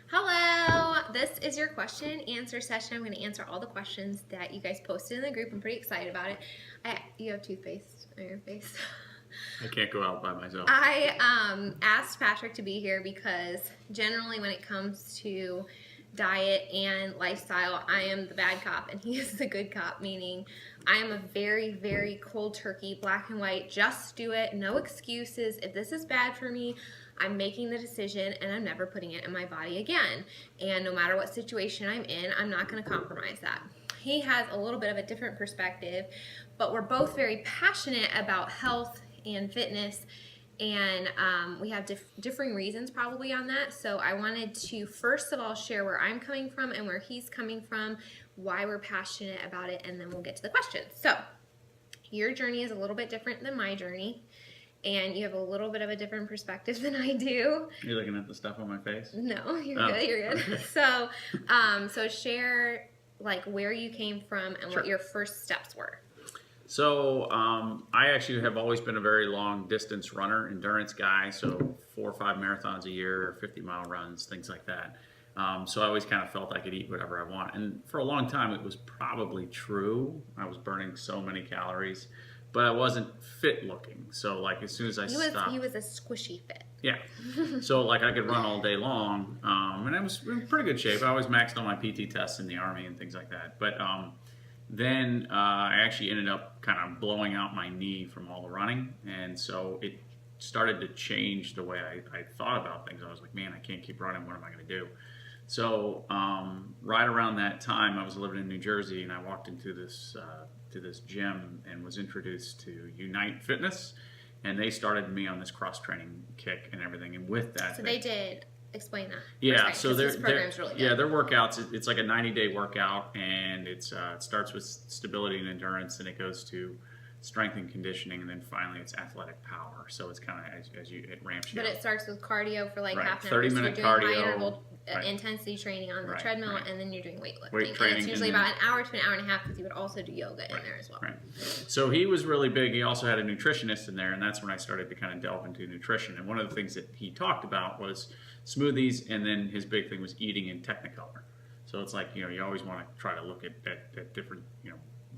Hello, this is your question and answer session. I'm going to answer all the questions that you guys posted in the group. I'm pretty excited about it. You have toothpaste on your face. I can't go out by myself. I asked Patrick to be here because generally when it comes to diet and lifestyle, I am the bad cop and he is the good cop, meaning I am a very, very cold turkey, black and white, just do it, no excuses. If this is bad for me, I'm making the decision and I'm never putting it in my body again. And no matter what situation I'm in, I'm not going to compromise that. He has a little bit of a different perspective, but we're both very passionate about health and fitness, and we have differing reasons probably on that. So I wanted to first of all share where I'm coming from and where he's coming from, why we're passionate about it, and then we'll get to the questions. So your journey is a little bit different than my journey, and you have a little bit of a different perspective than I do. You're looking at the stuff on my face? No, you're good, you're good. Okay. So share like where you came from and Sure. what your first steps were. So I actually have always been a very long distance runner, endurance guy, so 4 or 5 marathons a year, 50-mile runs, things like that. So I always kind of felt I could eat whatever I want. And for a long time, it was probably true. I was burning so many calories, but I wasn't fit looking. So like as soon as I stopped. He was a squishy fit. Yeah. So like I could run all day long, and I was in pretty good shape. I always maxed on my PT tests in the Army and things like that. But then I actually ended up kind of blowing out my knee from all the running, and so it started to change the way I thought about things. I was like, man, I can't keep running. What am I going to do? So right around that time, I was living in New Jersey, and I walked into this gym and was introduced to Unite Fitness, and they started me on this cross-training kick and everything. And with that, So they did explain that. Yeah, so this program's really good. Yeah, their workouts. It's like a 90-day workout, and it starts with stability and endurance, and it goes to strength and conditioning, and then finally it's athletic power. So it's kind of as it ramps you But up. it starts with cardio for like Right, half an hour. 30-minute so you're doing cardio, high interval right. intensity training on the Right, treadmill, right. and then you're doing weightlifting. Weight training, and it's usually and then- about an hour to an hour and a half because you would also do yoga in there as well. Right. So he was really big. He also had a nutritionist in there, and that's when I started to kind of delve into nutrition. And one of the things that he talked about was smoothies, and then his big thing was eating in Technicolor. So it's like, you always want to try to look at different,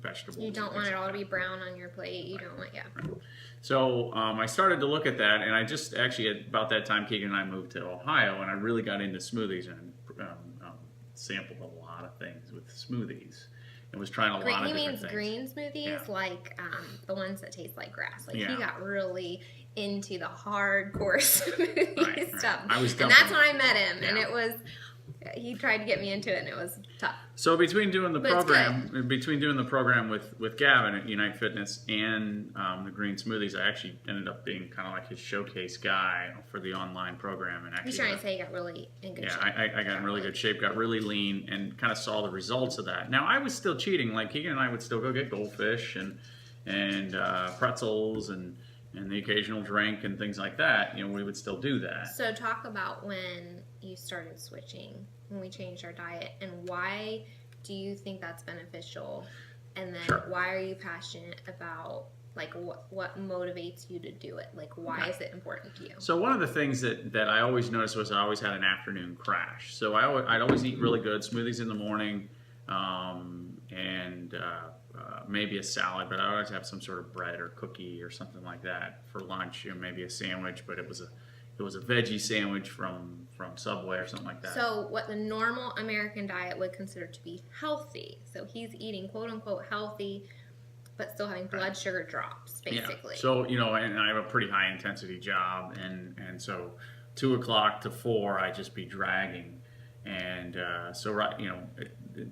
vegetables. You don't and want things it all like to be that. brown on your plate. You don't want, yeah. Right. So I started to look at that, and I just actually at about that time, Keegan and I moved to Ohio, and I really got into smoothies and sampled a lot of things with smoothies, and was trying a lot of He different means things. green smoothies, Yeah. like the ones that taste like grass. Like Yeah. he got really into the hardcore smoothie Right. stuff. I was and that's dumping- when I met him, and Yeah. it was, he tried to get me into it, and it was tough. So between doing the But it's program with Gavin at Unite Fitness and the green smoothies, I actually ended up being kind of like his showcase guy for the online program. And actually, He's trying to say he got really in good shape. I got in really good shape, got really lean, and kind of saw the results of that. Now I was still cheating. Like Keegan and I would still go get goldfish and pretzels and the occasional drink and things like that. We would still do that. So talk about when you started switching, when we changed our diet, and why do you think that's beneficial? And then Sure. why are you passionate about, like, what motivates you to do it? Like, why is it important to you? So one of the things that I always noticed was I always had an afternoon crash. So I'd always eat really good, smoothies in the morning, and maybe a salad, but I always have some sort of bread or cookie or something like that for lunch. Maybe a sandwich, but it was a veggie sandwich from Subway or something like that. So what the normal American diet would consider to be healthy. So he's eating quote unquote healthy, but still having blood sugar drops, basically. Yeah. So, and I have a pretty high intensity job, and so 2 o'clock to 4, I'd just be dragging. And so, right,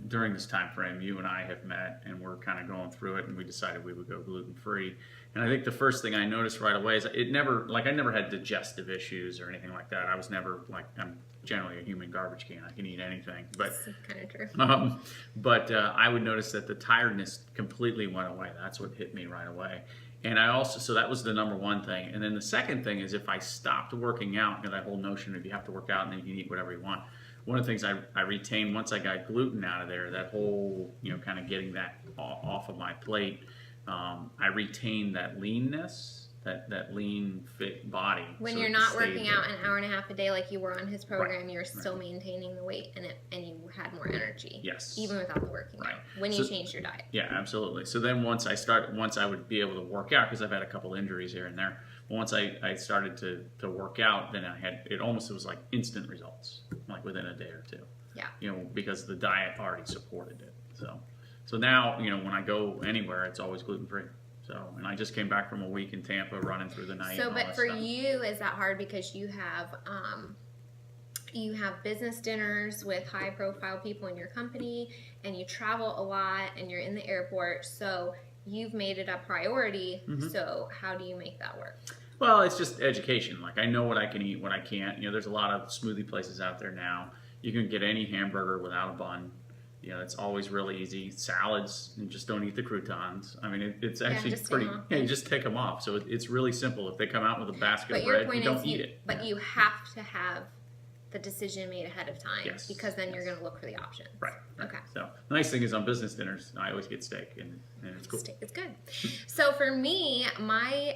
during this time frame, you and I have met, and we're kind of going through it, and we decided we would go gluten-free. And I think the first thing I noticed right away is I never had digestive issues or anything like that. I was never I'm generally a human garbage can. I can eat anything, but That's kind of true. I would notice that the tiredness completely went away. That's what hit me right away. And so that was the number one thing. And then the second thing is if I stopped working out, that whole notion of you have to work out and then you can eat whatever you want. One of the things I retained once I got gluten out of there, that whole, kind of getting that off of my plate, I retained that leanness that lean, fit body. When so you're it not stayed working there. out an hour and a half a day like you were on his program, Right, you're still maintaining the weight and you had more energy. Yes. Even without the working Right. out. When you changed your diet. Yeah, absolutely. So then once I would be able to work out, because I've had a couple injuries here and there. Once I started to work out, then it was like instant results, like within a day or two. Yeah. You know, because the diet already supported it. So now, you know, when I go anywhere, it's always gluten-free. So, and I just came back from a week in Tampa running through the night. So, and all but that for stuff. you, is that hard because you have business dinners with high profile people in your company and you travel a lot and you're in the airport, so you've made it a priority. Mm-hmm. So how do you make that work? Well, it's just education. Like, I know what I can eat, what I can't. You know, there's a lot of smoothie places out there now. You can get any hamburger without a bun. You know, it's always really easy. Salads, and just don't eat the croutons. I mean, it's actually pretty. Yeah, you just take them off. So it's really simple. If they come out with a basket of bread, you don't eat it. But you have to have the decision made ahead of time, because then you're going to look for the options. Right. Okay. So the nice thing is on business dinners, I always get steak, and it's cool. Steak is good. So for me, my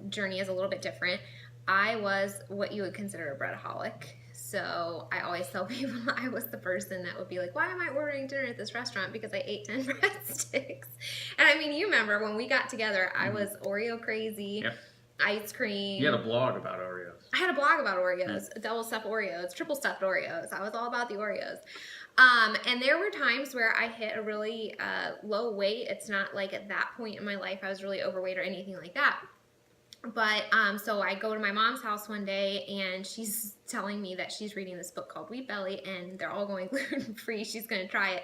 journey is a little bit different. I was what you would consider a breadaholic. So I always tell people I was the person that would be like, why am I ordering dinner at this restaurant? Because I ate 10 breadsticks. And I mean, you remember when we got together, I was Oreo crazy. Yep. Ice cream. You had a blog about Oreos. I had a blog about Oreos, double stuffed Oreos, triple stuffed Oreos. I was all about the Oreos. And there were times where I hit a really low weight. It's not like at that point in my life I was really overweight or anything like that. But so I go to my mom's house one day and she's telling me that she's reading this book called Wheat Belly and they're all going gluten-free. She's going to try it.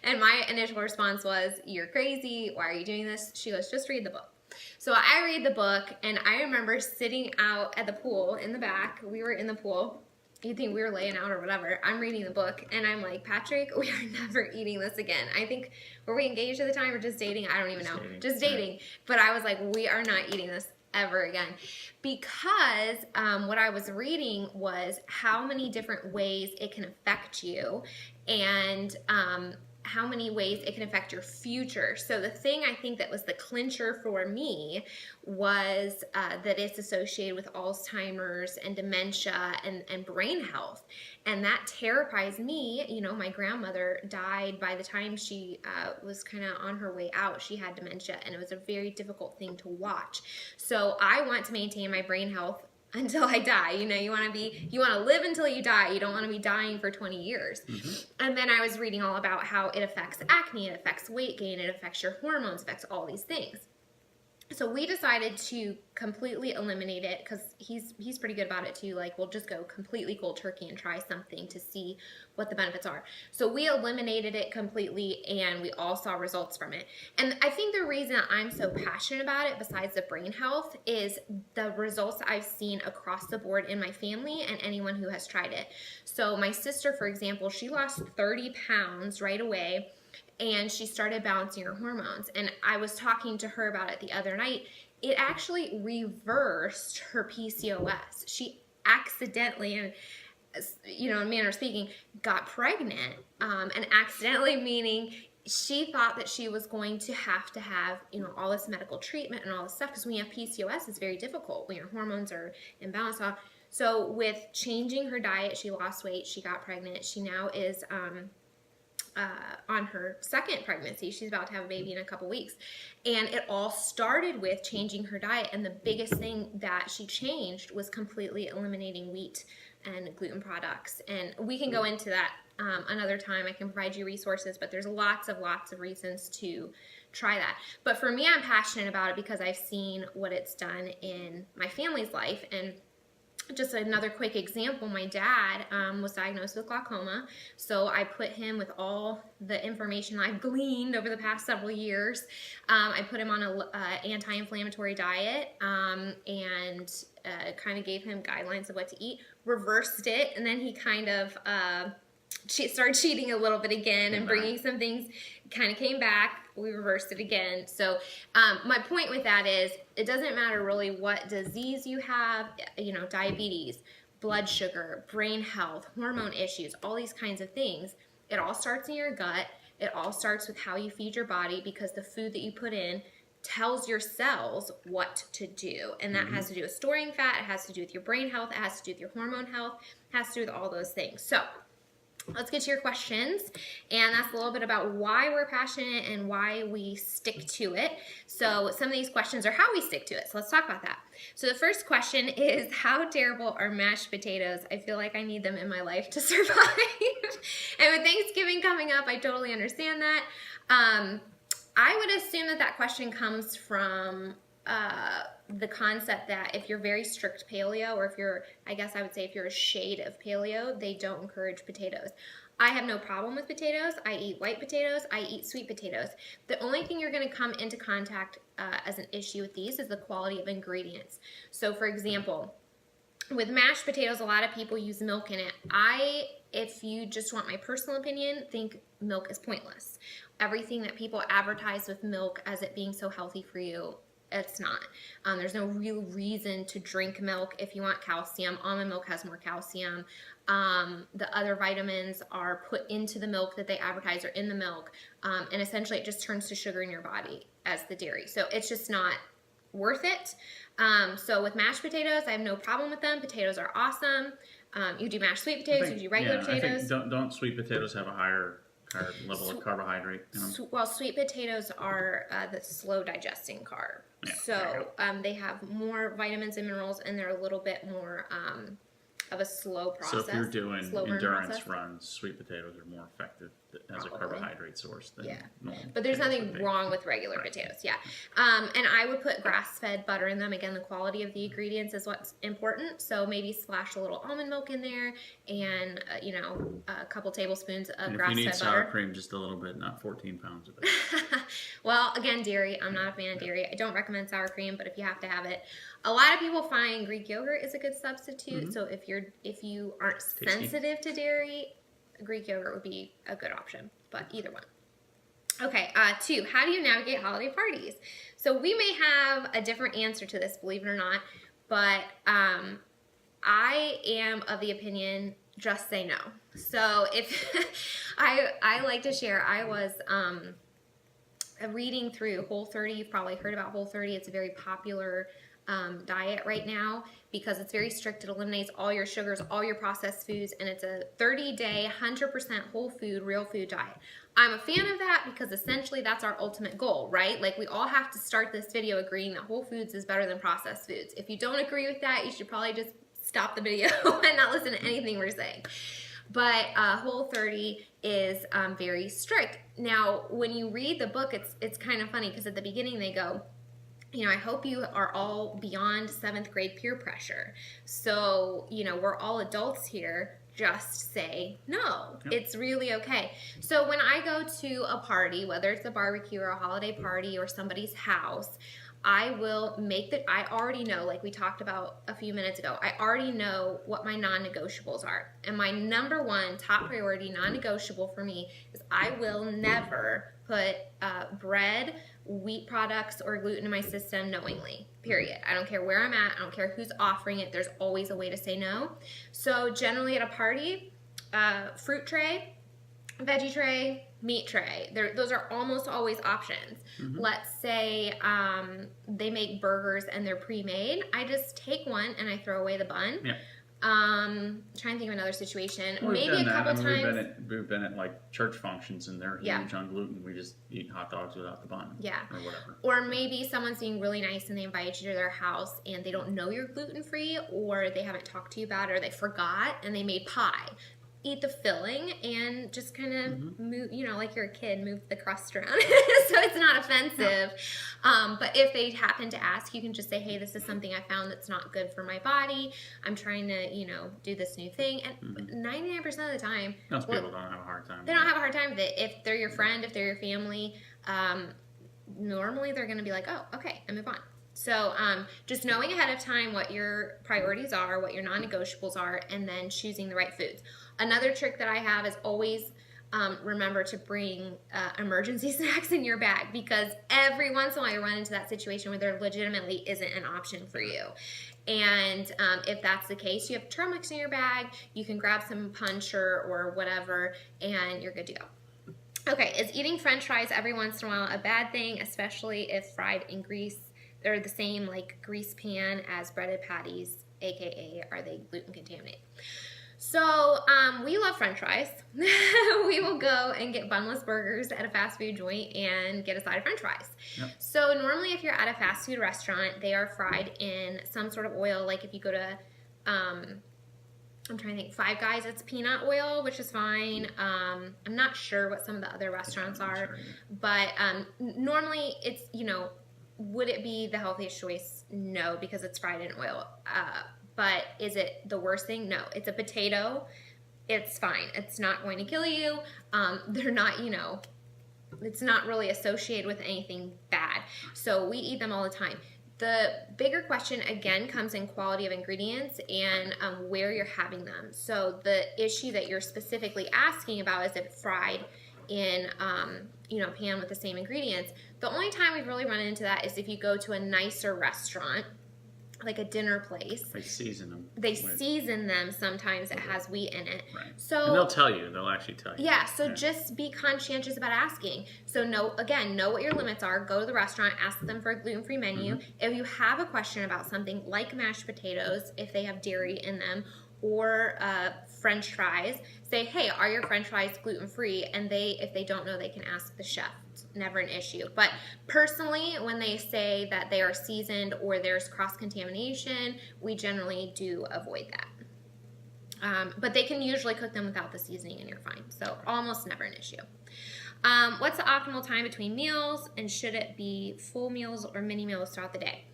And my initial response was, you're crazy. Why are you doing this? She goes, just read the book. So I read the book, and I remember sitting out at the pool in the back. We were in the pool. You think we were laying out or whatever. I'm reading the book, and I'm like, Patrick, we are never eating this again. I think, were we engaged at the time or just dating? I don't even know. Just dating. Right. But I was like, we are not eating this ever again. Because what I was reading was how many different ways it can affect you, and how many ways it can affect your future. So the thing I think that was the clincher for me was that it's associated with Alzheimer's and dementia and brain health. And that terrifies me. You know, my grandmother died by the time she was kind of on her way out. She had dementia, and it was a very difficult thing to watch. So I want to maintain my brain health until I die. You know, you want to live until you die. You don't want to be dying for 20 years. Mm-hmm. And then I was reading all about how it affects acne, it affects weight gain, it affects your hormones, affects all these things. So we decided to completely eliminate it because he's pretty good about it too. Like, we'll just go completely cold turkey and try something to see what the benefits are. So we eliminated it completely, and we all saw results from it. And I think the reason I'm so passionate about it, besides the brain health, is the results I've seen across the board in my family and anyone who has tried it. So my sister, for example, she lost 30 pounds right away, and she started balancing her hormones. And I was talking to her about it the other night. It actually reversed her PCOS. She accidentally, and you know, in a manner of speaking, got pregnant. And accidentally meaning she thought that she was going to have, you know, all this medical treatment and all this stuff, because when you have PCOS, it's very difficult when your hormones are imbalanced. So with changing her diet, she lost weight, she got pregnant. She now is on her second pregnancy. She's about to have a baby in a couple weeks. And it all started with changing her diet. And the biggest thing that she changed was completely eliminating wheat and gluten products. And we can go into that another time. I can provide you resources, but there's lots of reasons to try that. But for me, I'm passionate about it because I've seen what it's done in my family's life. And just another quick example, my dad was diagnosed with glaucoma, so I put him with all the information I've gleaned over the past several years. I put him on an anti-inflammatory diet and kind of gave him guidelines of what to eat, reversed it, and then he kind of started cheating a little bit again and bringing some things, kind of came back. We reversed it again. So my point with that is, it doesn't matter really what disease you have, you know, diabetes, blood sugar, brain health, hormone issues, all these kinds of things. It all starts in your gut. It all starts with how you feed your body, because the food that you put in tells your cells what to do. And that has to do with storing fat. It has to do with your brain health. It has to do with your hormone health. It has to do with all those things. So let's get to your questions. And that's a little bit about why we're passionate and why we stick to it. So some of these questions are how we stick to it. So let's talk about that. So the first question is, how terrible are mashed potatoes? I feel like I need them in my life to survive. And with Thanksgiving coming up, I totally understand that. I would assume that that question comes from the concept that if you're very strict paleo, or if you're, I guess I would say if you're a shade of paleo, they don't encourage potatoes. I have no problem with potatoes. I eat white potatoes. I eat sweet potatoes. The only thing you're going to come into contact as an issue with these is the quality of ingredients. So for example, with mashed potatoes, a lot of people use milk in it. If you just want my personal opinion, think milk is pointless. Everything that people advertise with milk as it being so healthy for you, it's not. There's no real reason to drink milk if you want calcium. Almond milk has more calcium. The other vitamins are put into the milk that they advertise are in the milk. And essentially it just turns to sugar in your body as the dairy. So it's just not worth it. So with mashed potatoes, I have no problem with them. Potatoes are awesome. You do mashed sweet potatoes, you do regular potatoes. I think don't sweet potatoes have a higher level of carbohydrate in them? Well, sweet potatoes are the slow digesting carb. Yeah, so they have more vitamins and minerals, and they're a little bit more of a slow process. So if you're doing endurance runs, sweet potatoes are more effective as a carbohydrate source than normal. But there's nothing wrong with regular potatoes, and I would put grass-fed butter in them. Again, the quality of the ingredients is what's important. So maybe splash a little almond milk in there, and a couple tablespoons of grass-fed butter. If you need sour cream, just a little bit, not 14 pounds of it. Well, again, dairy. I'm not a fan of dairy. I don't recommend sour cream, but if you have to have it, a lot of people find Greek yogurt is a good substitute. So if you aren't sensitive to dairy, Greek yogurt would be a good option, but either one. Okay, 2, how do you navigate holiday parties? So we may have a different answer to this, believe it or not, but I am of the opinion, just say no. So if I like to share, I was reading through Whole30. You've probably heard about Whole30. It's a very popular diet right now because it's very strict. It eliminates all your sugars, all your processed foods, and it's a 30-day, 100% whole food, real food diet. I'm a fan of that because essentially that's our ultimate goal, right? Like we all have to start this video agreeing that whole foods is better than processed foods. If you don't agree with that, you should probably just stop the video and not listen to anything we're saying. But Whole30 is very strict. Now, when you read the book, it's kind of funny because at the beginning they go, I hope you are all beyond 7th grade peer pressure. So, we're all adults here. Just say no. Yep. It's really okay. So when I go to a party, whether it's a barbecue or a holiday party or somebody's house, I will I already know, like we talked about a few minutes ago, I already know what my non-negotiables are. And my number one top priority non-negotiable for me is I will never put bread, wheat products, or gluten in my system knowingly, period. I don't care where I'm at. I don't care who's offering it. There's always a way to say no. So generally at a party, fruit tray, veggie tray, meat tray. Those are almost always options. Let's say they make burgers and they're pre-made. I just take one and I throw away the bun. Yeah. Trying to think of another situation. Well, maybe a couple times. We've been at like church functions and they're huge on gluten. We just eat hot dogs without the bun. Yeah. Or whatever. Or maybe someone's being really nice and they invite you to their house and they don't know you're gluten-free, or they haven't talked to you about it, or they forgot and they made pie. Eat the filling and just kind of move, like you're a kid, move the crust around so it's not offensive. But if they happen to ask, you can just say, hey, this is something I found that's not good for my body. I'm trying to, do this new thing. And 99% of the time, most people don't have a hard time. They don't have a hard time with it. If they're your friend, if they're your family, normally they're going to be like, oh, okay, and move on. So just knowing ahead of time what your priorities are, what your non-negotiables are, and then choosing the right foods. Another trick that I have is always remember to bring emergency snacks in your bag, because every once in a while you run into that situation where there legitimately isn't an option for you. And if that's the case, you have trail mix in your bag, you can grab some punch or whatever, and you're good to go. Okay, is eating French fries every once in a while a bad thing, especially if fried in grease? They're the same like grease pan as breaded patties, aka are they gluten contaminated? So we love French fries. We will go and get bunless burgers at a fast food joint and get a side of French fries. Yep. So normally, if you're at a fast food restaurant, they are fried in some sort of oil. Like if you go to I'm trying to think. Five Guys, it's peanut oil, which is fine. I'm not sure what some of the other restaurants are, but normally it's, would it be the healthiest choice? No, because it's fried in oil. But is it the worst thing? No. It's a potato. It's fine. It's not going to kill you. They're not, it's not really associated with anything bad. So we eat them all the time. The bigger question, again, comes in quality of ingredients and where you're having them. So the issue that you're specifically asking about is if fried in, pan with the same ingredients. The only time we've really run into that is if you go to a nicer restaurant, like a dinner place. They season them. Season them. Sometimes it has wheat in it. Right. So and they'll tell you. They'll actually tell you. Yeah. So just be conscientious about asking. So know what your limits are. Go to the restaurant. Ask them for a gluten-free menu. If you have a question about something like mashed potatoes, if they have dairy in them, or French fries, say, hey, are your French fries gluten-free? And if they don't know, they can ask the chef. It's never an issue. But personally, when they say that they are seasoned or there's cross-contamination, we generally do avoid that. But they can usually cook them without the seasoning and you're fine. So almost never an issue. What's the optimal time between meals, and should it be full meals or mini meals throughout the day?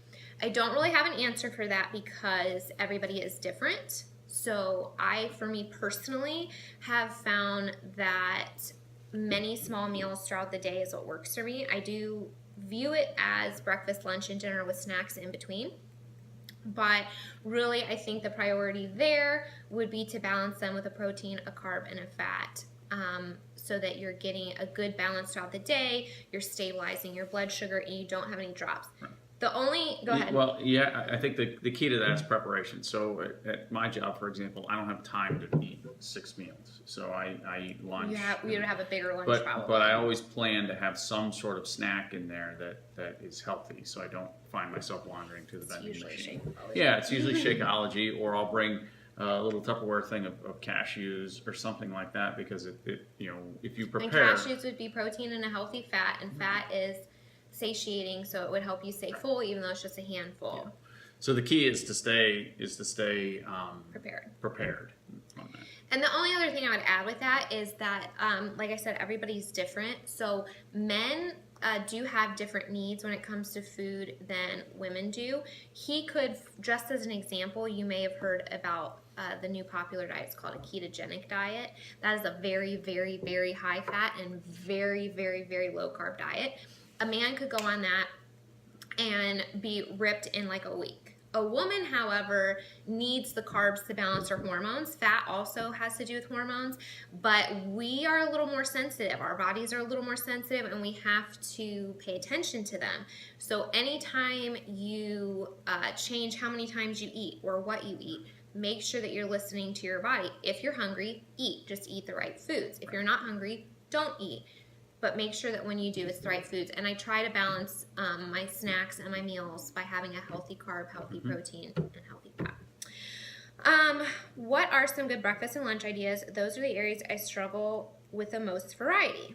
I don't really have an answer for that because everybody is different. So for me personally, have found that many small meals throughout the day is what works for me. I do view it as breakfast, lunch, and dinner with snacks in between. But really, I think the priority there would be to balance them with a protein, a carb, and a fat, so that you're getting a good balance throughout the day, you're stabilizing your blood sugar, and you don't have any drops. Right. Go ahead. Well, yeah, I think the key to that is preparation. So at my job, for example, I don't have time to eat 6 meals. So I eat lunch. Yeah, we would have a bigger lunch probably. But I always plan to have some sort of snack in there that is healthy, so I don't find myself wandering to the vending machine. Yeah, it's usually Shakeology, or I'll bring a little Tupperware thing of cashews or something like that, because if you prepare. And cashews would be protein and a healthy fat, and fat is satiating, so it would help you stay full even though it's just a handful. Yeah. So the key is to stay prepared on that. And the only other thing I would add with that is that, like I said, everybody's different. So men do have different needs when it comes to food than women do. He could, just as an example, you may have heard about the new popular diet. It's called a ketogenic diet. That is a very, very, very high fat and very, very, very low carb diet. A man could go on that and be ripped in like a week. A woman, however, needs the carbs to balance her hormones. Fat also has to do with hormones, but we are a little more sensitive. Our bodies are a little more sensitive, and we have to pay attention to them. So anytime you change how many times you eat or what you eat, make sure that you're listening to your body. If you're hungry, eat. Just eat the right foods. If you're not hungry, don't eat. But make sure that when you do, it's the right foods. And I try to balance my snacks and my meals by having a healthy carb, healthy protein, and healthy fat. What are some good breakfast and lunch ideas? Those are the areas I struggle with the most variety.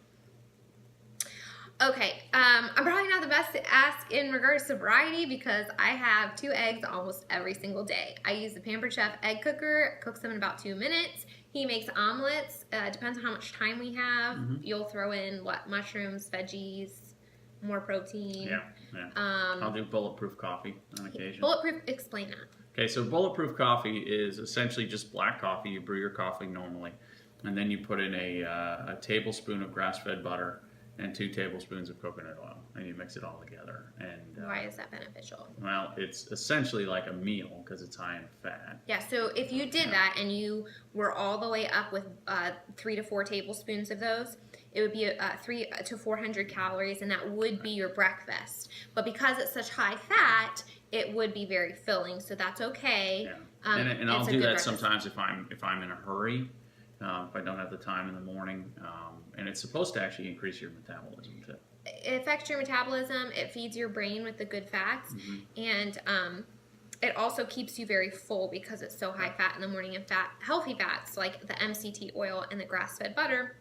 Okay, I'm probably not the best to ask in regards to variety because I have 2 eggs almost every single day. I use the Pampered Chef egg cooker, cooks them in about 2 minutes. He makes omelets. Depends on how much time we have. You'll throw in mushrooms, veggies, more protein. Yeah. I'll do bulletproof coffee on occasion. Bulletproof, explain that. Okay, so bulletproof coffee is essentially just black coffee. You brew your coffee normally, and then you put in a tablespoon of grass-fed butter and 2 tablespoons of coconut oil, and you mix it all together. And why is that beneficial? Well, it's essentially like a meal because it's high in fat. Yeah, so if you did that and you were all the way up with 3 to 4 tablespoons of those, it would be 300 to 400 calories, and that would be your breakfast. But because it's such high fat, it would be very filling, so that's okay. Yeah. And I'll do that sometimes if I'm in a hurry. if I don't have the time in the morning. And it's supposed to actually increase your metabolism too. It affects your metabolism. It feeds your brain with the good fats, and it also keeps you very full because it's so high fat in the morning. And healthy fats like the MCT oil and the grass-fed butter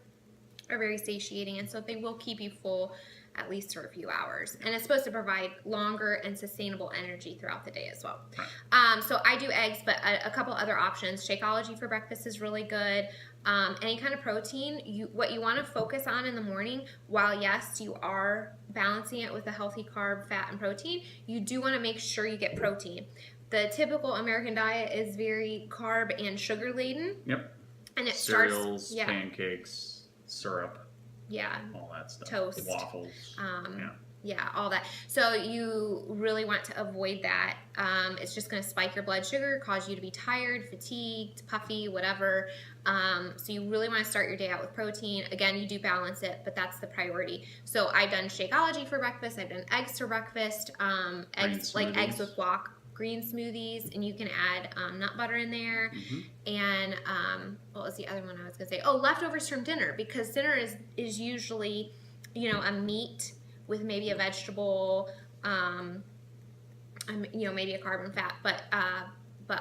are very satiating, and so they will keep you full at least for a few hours. And it's supposed to provide longer and sustainable energy throughout the day as well. Right. So I do eggs, but a couple other options. Shakeology for breakfast is really good. Any kind of protein. What you want to focus on in the morning, while yes, you are balancing it with a healthy carb, fat, and protein, you do want to make sure you get protein. The typical American diet is very carb and sugar laden. Yep. And it Cereals, starts, pancakes, syrup. Yeah. All that stuff. Toast. Waffles. Yeah, all that. So you really want to avoid that. It's just going to spike your blood sugar, cause you to be tired, fatigued, puffy, whatever. So you really want to start your day out with protein. Again, you do balance it, but that's the priority. So I've done Shakeology for breakfast. I've done eggs for breakfast. Eggs with guac, green smoothies, and you can add nut butter in there. And what was the other one I was going to say? Oh, leftovers from dinner, because dinner is usually, a meat with maybe a vegetable, maybe a carb and fat, but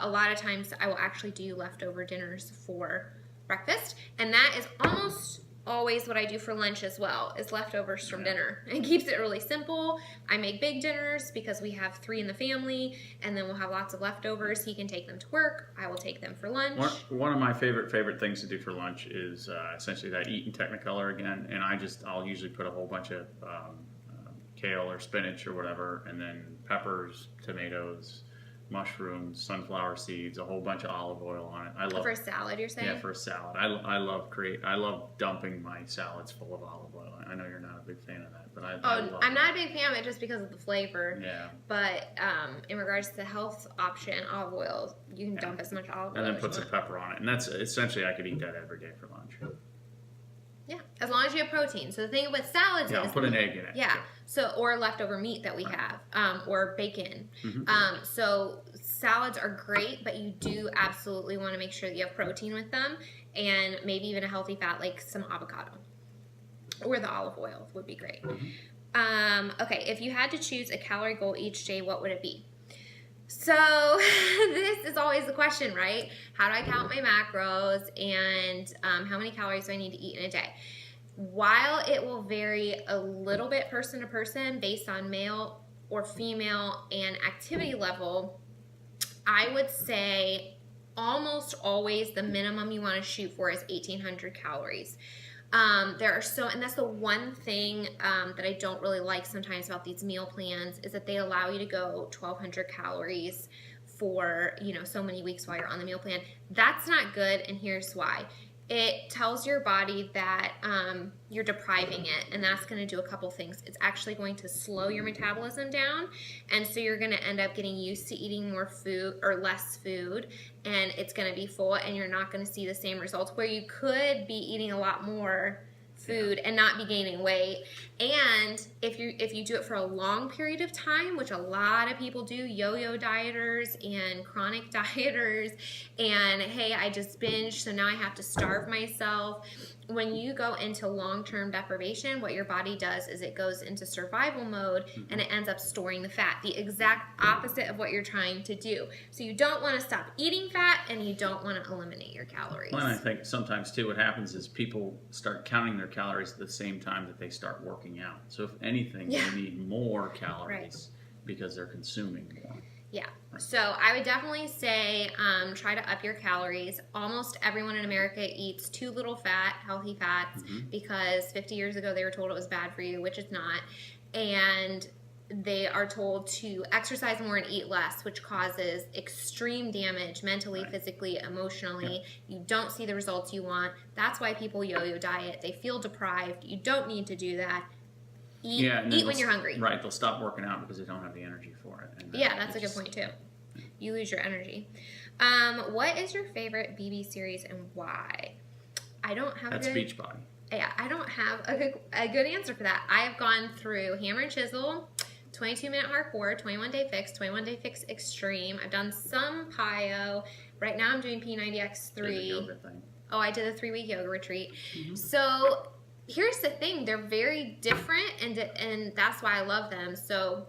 a lot of times I will actually do leftover dinners for breakfast, and that is almost always what I do for lunch as well, is leftovers from dinner. It keeps it really simple. I make big dinners because we have 3 in the family, and then we'll have lots of leftovers. He can take them to work. I will take them for lunch. One of my favorite things to do for lunch is essentially that eat in Technicolor again, and I'll usually put a whole bunch of kale or spinach or whatever, and then peppers, tomatoes, mushrooms, sunflower seeds, a whole bunch of olive oil on it. For a salad, you're saying? Yeah, for a salad. I love dumping my salads full of olive oil. I know you're not a big fan of that, but I love I'm not a big fan of it just because of the flavor. Yeah. But in regards to the health option, olive oil, you can dump as much olive oil and then put some pepper on it, and that's essentially I could eat that every day for lunch. Yeah, as long as you have protein. So the thing with salads is... I'll put an egg in it. Yeah, so or leftover meat that we have, or bacon. So salads are great, but you do absolutely want to make sure that you have protein with them, and maybe even a healthy fat like some avocado. Or the olive oil would be great. Okay, if you had to choose a calorie goal each day, what would it be? So this is always the question, right? How do I count my macros, and how many calories do I need to eat in a day? While it will vary a little bit person to person based on male or female and activity level, I would say almost always the minimum you want to shoot for is 1,800 calories. And that's the one thing that I don't really like sometimes about these meal plans, is that they allow you to go 1,200 calories for, so many weeks while you're on the meal plan. That's not good, and here's why. It tells your body that you're depriving it, and that's going to do a couple things. It's actually going to slow your metabolism down, and so you're going to end up getting used to eating more food or less food, and it's going to be full, and you're not going to see the same results where you could be eating a lot more food and not be gaining weight. And if you do it for a long period of time, which a lot of people do, yo-yo dieters and chronic dieters, and hey, I just binged, so now I have to starve myself. When you go into long-term deprivation, what your body does is it goes into survival mode, and it ends up storing the fat, the exact opposite of what you're trying to do. So you don't want to stop eating fat, and you don't want to eliminate your calories. Well, and I think sometimes too what happens is people start counting their calories at the same time that they start working out. So if anything, they need more calories because they're consuming more. Yeah. So I would definitely say try to up your calories. Almost everyone in America eats too little fat, healthy fats, because 50 years ago they were told it was bad for you, which it's not. And they are told to exercise more and eat less, which causes extreme damage mentally, physically, emotionally. You don't see the results you want. That's why people yo-yo diet. They feel deprived. You don't need to do that. Eat when you're hungry. Right, they'll stop working out because they don't have the energy for it. And that's a good point too. You lose your energy. What is your favorite BB series and why? I don't have That's Beachbody. Yeah, I don't have a good answer for that. I have gone through Hammer and Chisel, 22-minute hardcore, 21-day fix, 21-day fix extreme. I've done some PIO. Right now I'm doing P90X3. The yoga thing. Oh, I did a 3-week yoga retreat. So here's the thing. They're very different, and that's why I love them. So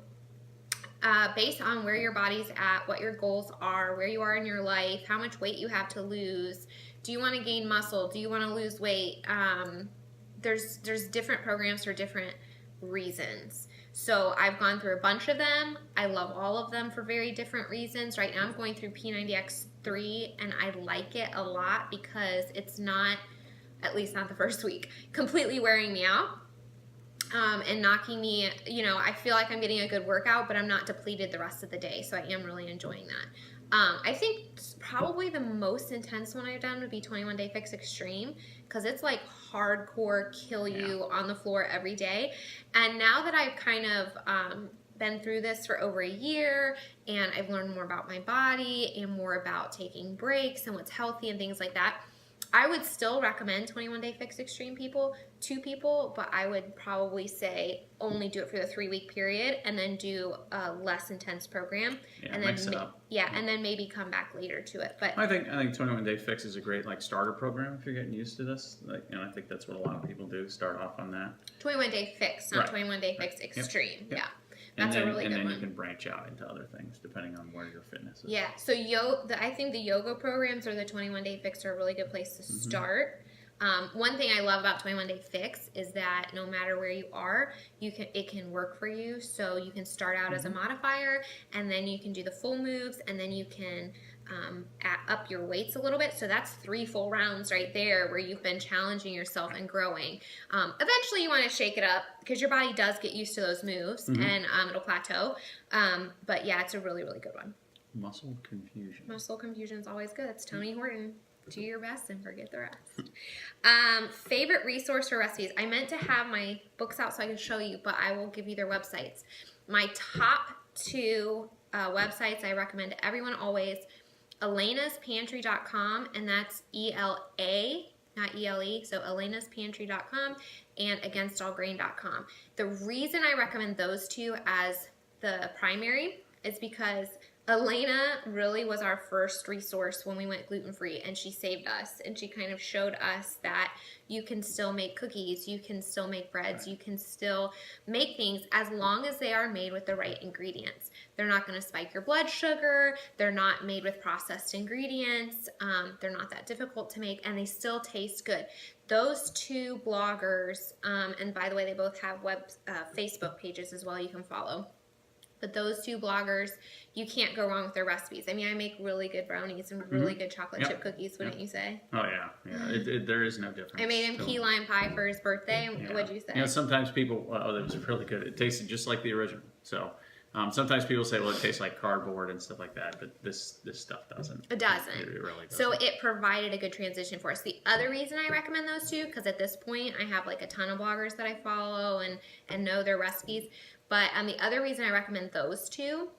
based on where your body's at, what your goals are, where you are in your life, how much weight you have to lose, do you want to gain muscle, do you want to lose weight, there's different programs for different reasons. So I've gone through a bunch of them. I love all of them for very different reasons. Right now I'm going through P90X3, and I like it a lot because it's not, at least not the first week, completely wearing me out. And knocking me, I feel like I'm getting a good workout, but I'm not depleted the rest of the day. So I am really enjoying that. I think probably the most intense one I've done would be 21 Day Fix Extreme, because it's like hardcore kill you on the floor every day. And now that I've kind of been through this for over a year, and I've learned more about my body and more about taking breaks and what's healthy and things like that, I would still recommend 21 Day Fix Extreme to people, but I would probably say only do it for the 3-week period and then do a less intense program. Yeah, and then mix it up. and then maybe come back later to it. But I think 21 Day Fix is a great starter program if you're getting used to this. I think that's what a lot of people do, start off on that. 21 Day Fix, not Right. 21 Day Fix Extreme. Yep. Yeah. That's a really good one. And then you can branch out into other things depending on where your fitness is. Yeah, so I think the yoga programs or the 21 Day Fix are a really good place to start. One thing I love about 21 Day Fix is that no matter where you are, it can work for you. So you can start out as a modifier, and then you can do the full moves, and then you can up your weights a little bit. So that's 3 full rounds right there where you've been challenging yourself and growing. Eventually you want to shake it up because your body does get used to those moves, and it'll plateau. But yeah, it's a really, really good one. Muscle confusion. Muscle confusion is always good. It's Tony Horton. Do your best and forget the rest. Favorite resource for recipes. I meant to have my books out so I can show you, but I will give you their websites. My top 2 websites I recommend to everyone always: elenaspantry.com, and that's ELA, not ELE, so elenaspantry.com, and againstallgrain.com. The reason I recommend those 2 as the primary is because Elena really was our first resource when we went gluten-free, and she saved us, and she kind of showed us that you can still make cookies, you can still make breads, you can still make things as long as they are made with the right ingredients. They're not going to spike your blood sugar, they're not made with processed ingredients, they're not that difficult to make, and they still taste good. Those 2 bloggers, and by the way, they both have Facebook pages as well you can follow. But those 2 bloggers, you can't go wrong with their recipes. I mean, I make really good brownies and really good chocolate chip cookies, wouldn't you say? Oh, yeah. There is no difference. I made him key lime pie for his birthday. Yeah. What'd you say? Sometimes people, that was really good. It tasted just like the original. So sometimes people say, well, it tastes like cardboard and stuff like that, but this stuff doesn't. It doesn't. It really doesn't. So it provided a good transition for us. The other reason I recommend those 2, because at this point I have a ton of bloggers that I follow and know their recipes. But the other reason I recommend those 2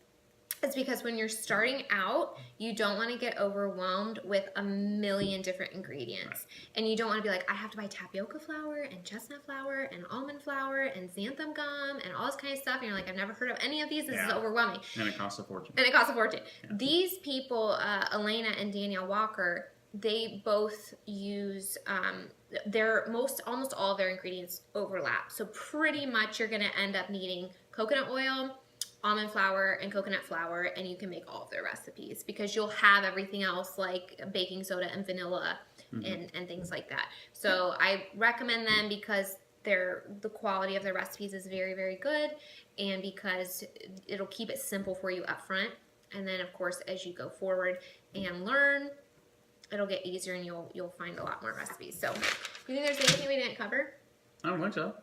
is because when you're starting out, you don't want to get overwhelmed with a million different ingredients. Right. And you don't want to be like, I have to buy tapioca flour and chestnut flour and almond flour and xanthan gum and all this kind of stuff. And you're like, I've never heard of any of these. This is overwhelming. And it costs a fortune. Yeah. These people, Elena and Danielle Walker, they both use almost all of their ingredients overlap. So pretty much you're going to end up needing coconut oil, almond flour, and coconut flour, and you can make all of their recipes because you'll have everything else like baking soda and vanilla and things like that. So I recommend them because the quality of their recipes is very, very good, and because it'll keep it simple for you up front. And then of course as you go forward and learn, it'll get easier and you'll find a lot more recipes. So, you think there's anything we didn't cover? I don't think so.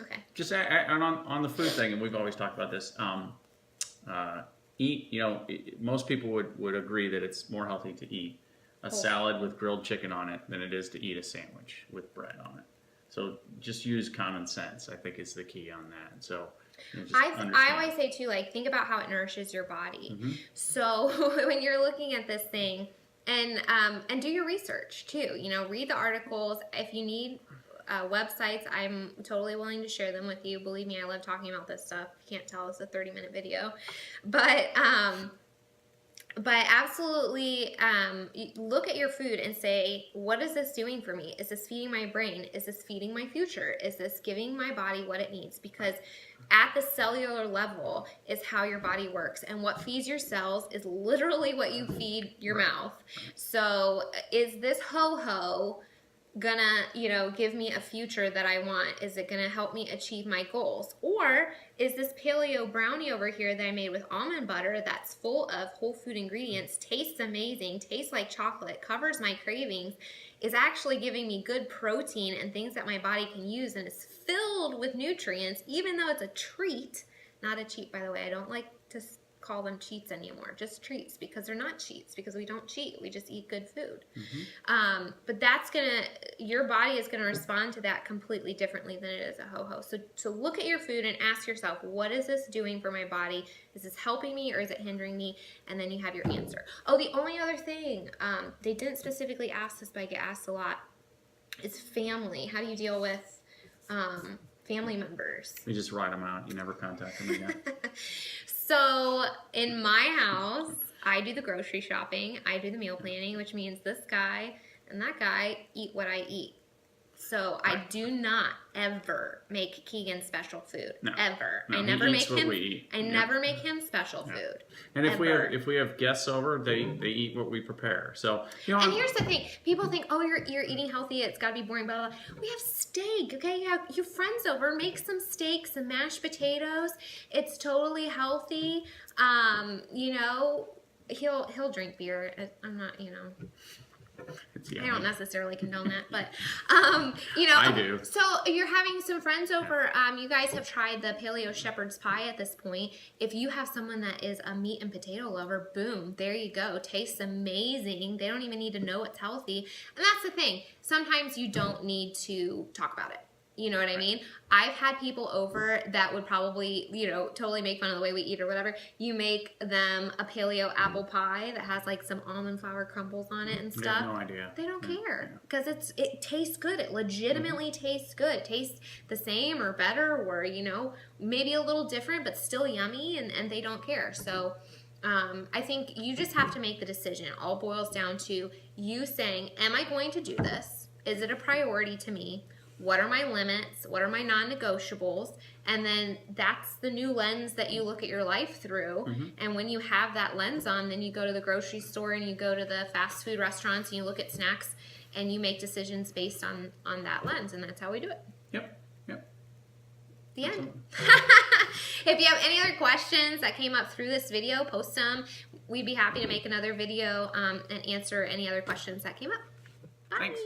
Okay. Just on the food thing, and we've always talked about this. Most people would agree that it's more healthy to eat a salad with grilled chicken on it than it is to eat a sandwich with bread on it. So just use common sense, I think, is the key on that. So I always say too, think about how it nourishes your body. So when you're looking at this thing, and do your research too. Read the articles. If you need websites, I'm totally willing to share them with you. Believe me, I love talking about this stuff. You can't tell it's a 30-minute video, but But absolutely, look at your food and say, what is this doing for me? Is this feeding my brain? Is this feeding my future? Is this giving my body what it needs? Because at the cellular level is how your body works. And what feeds your cells is literally what you feed your mouth. So is this ho-ho gonna, give me a future that I want? Is it gonna help me achieve my goals? Or is this paleo brownie over here that I made with almond butter that's full of whole food ingredients, tastes amazing, tastes like chocolate, covers my cravings, is actually giving me good protein and things that my body can use, and is filled with nutrients, even though it's a treat, not a cheat, by the way. I don't like to call them cheats anymore, just treats, because they're not cheats, because we don't cheat, we just eat good food. But your body is gonna respond to that completely differently than it is a ho-ho. So look at your food and ask yourself, what is this doing for my body? Is this helping me or is it hindering me? And then you have your answer. Oh, the only other thing, they didn't specifically ask this, but I get asked a lot, is family. How do you deal with family members? You just write them out. You never contact them again. So in my house, I do the grocery shopping, I do the meal planning, which means this guy and that guy eat what I eat. So I do not ever make Keegan special food. No. Ever. No, I never make him. I never make him special food. And ever. if we have guests over, they eat what we prepare. So And here's the thing: people think, oh, you're eating healthy. It's got to be boring. Blah, blah blah. We have steak. Okay, you have your friends over. Make some steak, some mashed potatoes. It's totally healthy. He'll drink beer. I'm not. I don't necessarily condone that, but I do. So you're having some friends over. You guys have tried the paleo shepherd's pie at this point. If you have someone that is a meat and potato lover, boom, there you go. Tastes amazing. They don't even need to know it's healthy. And that's the thing. Sometimes you don't need to talk about it. You know what I mean? I've had people over that would probably, totally make fun of the way we eat or whatever. You make them a paleo apple pie that has like some almond flour crumbles on it and stuff. They have no idea. They don't care because it tastes good. It legitimately tastes good. It tastes the same or better or, maybe a little different, but still yummy, and they don't care. So I think you just have to make the decision. It all boils down to you saying, am I going to do this? Is it a priority to me? What are my limits? What are my non-negotiables? And then that's the new lens that you look at your life through. And when you have that lens on, then you go to the grocery store and you go to the fast food restaurants and you look at snacks and you make decisions based on that lens. And that's how we do it. Yep. The end. If you have any other questions that came up through this video, post them. We'd be happy to make another video and answer any other questions that came up. Bye. Thanks.